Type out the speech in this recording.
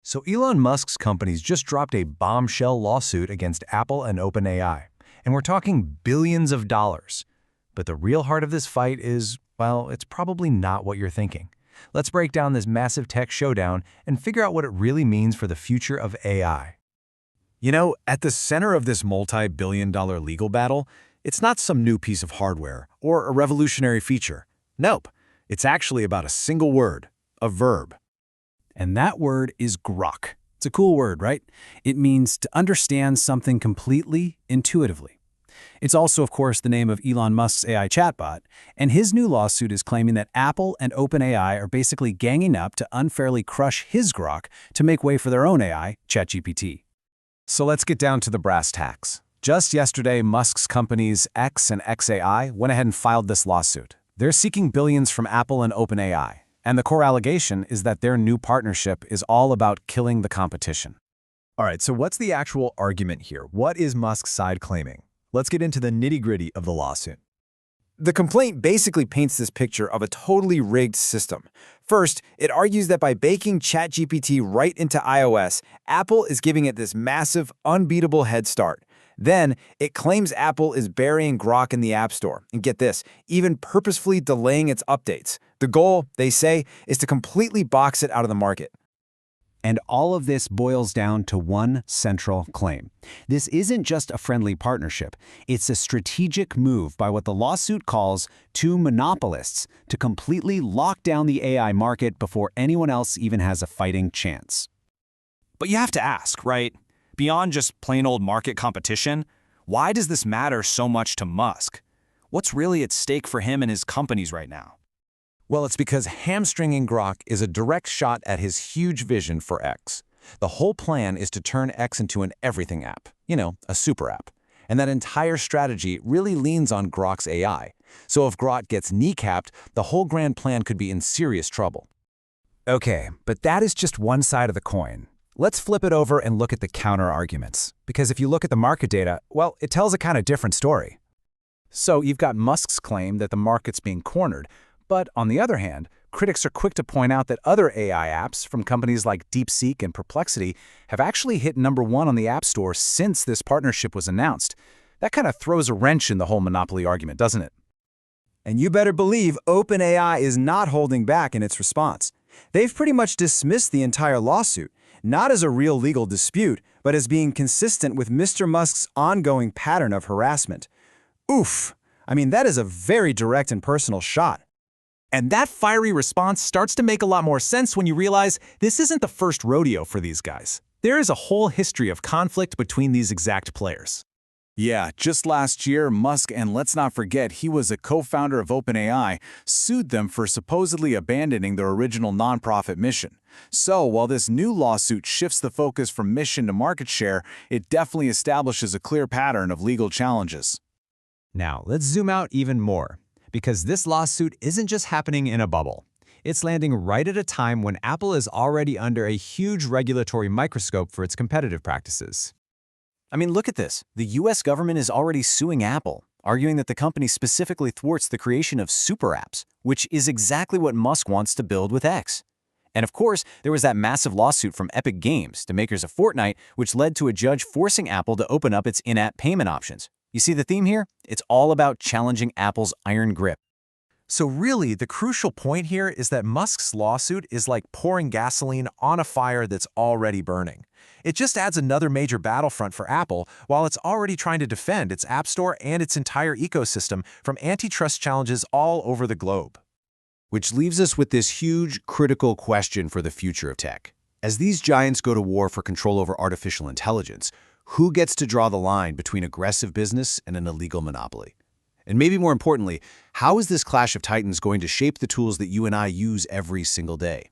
So Elon Musk's companies just dropped a bombshell lawsuit against Apple and OpenAI, and we're talking billions of dollars. But the real heart of this fight is, well, it's probably not what you're thinking. Let's break down this massive tech showdown and figure out what it really means for the future of AI. You know, at the center of this multi-billion-dollar legal battle, it's not some new piece of hardware or a revolutionary feature. Nope, it's actually about a single word, a verb. And that word is Grok. It's a cool word, right? It means to understand something completely, intuitively. It's also, of course, the name of Elon Musk's AI chatbot, and his new lawsuit is claiming that Apple and OpenAI are basically ganging up to unfairly crush his Grok to make way for their own AI, ChatGPT. So let's get down to the brass tacks. Just yesterday, Musk's companies X and XAI went ahead and filed this lawsuit. They're seeking billions from Apple and OpenAI, and the core allegation is that their new partnership is all about killing the competition. All right, so what's the actual argument here? What is Musk's side claiming? Let's get into the nitty-gritty of the lawsuit. The complaint basically paints this picture of a totally rigged system. First, it argues that by baking ChatGPT right into iOS, Apple is giving it this massive, unbeatable head start. Then, it claims Apple is burying Grok in the App Store. And get this, even purposefully delaying its updates. The goal, they say, is to completely box it out of the market. And all of this boils down to one central claim. This isn't just a friendly partnership. It's a strategic move by what the lawsuit calls two monopolists to completely lock down the AI market before anyone else even has a fighting chance. But you have to ask, right? Beyond just plain old market competition, why does this matter so much to Musk? What's really at stake for him and his companies right now? Well, it's because hamstringing Grok is a direct shot at his huge vision for X. The whole plan is to turn X into an everything app, a super app. And that entire strategy really leans on Grok's AI. So if Grok gets kneecapped, the whole grand plan could be in serious trouble. Okay, but that is just one side of the coin. Let's flip it over and look at the counter-arguments. Because if you look at the market data, well, it tells a kind of different story. So you've got Musk's claim that the market's being cornered. But on the other hand, critics are quick to point out that other AI apps from companies like DeepSeek and Perplexity have actually hit #1 on the App Store since this partnership was announced. That kind of throws a wrench in the whole monopoly argument, doesn't it? And you better believe OpenAI is not holding back in its response. They've pretty much dismissed the entire lawsuit, not as a real legal dispute, but as being consistent with Mr. Musk's ongoing pattern of harassment. Oof! I mean, that is a very direct and personal shot. And that fiery response starts to make a lot more sense when you realize this isn't the first rodeo for these guys. There is a whole history of conflict between these exact players. Yeah, just last year, Musk, and let's not forget he was a co-founder of OpenAI, sued them for supposedly abandoning their original nonprofit mission. So while this new lawsuit shifts the focus from mission to market share, it definitely establishes a clear pattern of legal challenges. Now, let's zoom out even more. Because this lawsuit isn't just happening in a bubble. It's landing right at a time when Apple is already under a huge regulatory microscope for its competitive practices. I mean, look at this. The US government is already suing Apple, arguing that the company specifically thwarts the creation of super apps, which is exactly what Musk wants to build with X. And of course, there was that massive lawsuit from Epic Games, the makers of Fortnite, which led to a judge forcing Apple to open up its in-app payment options. You see the theme here? It's all about challenging Apple's iron grip. So really, the crucial point here is that Musk's lawsuit is like pouring gasoline on a fire that's already burning. It just adds another major battlefront for Apple while it's already trying to defend its App Store and its entire ecosystem from antitrust challenges all over the globe. Which leaves us with this huge, critical question for the future of tech. As these giants go to war for control over artificial intelligence, who gets to draw the line between aggressive business and an illegal monopoly? And maybe more importantly, how is this clash of titans going to shape the tools that you and I use every single day?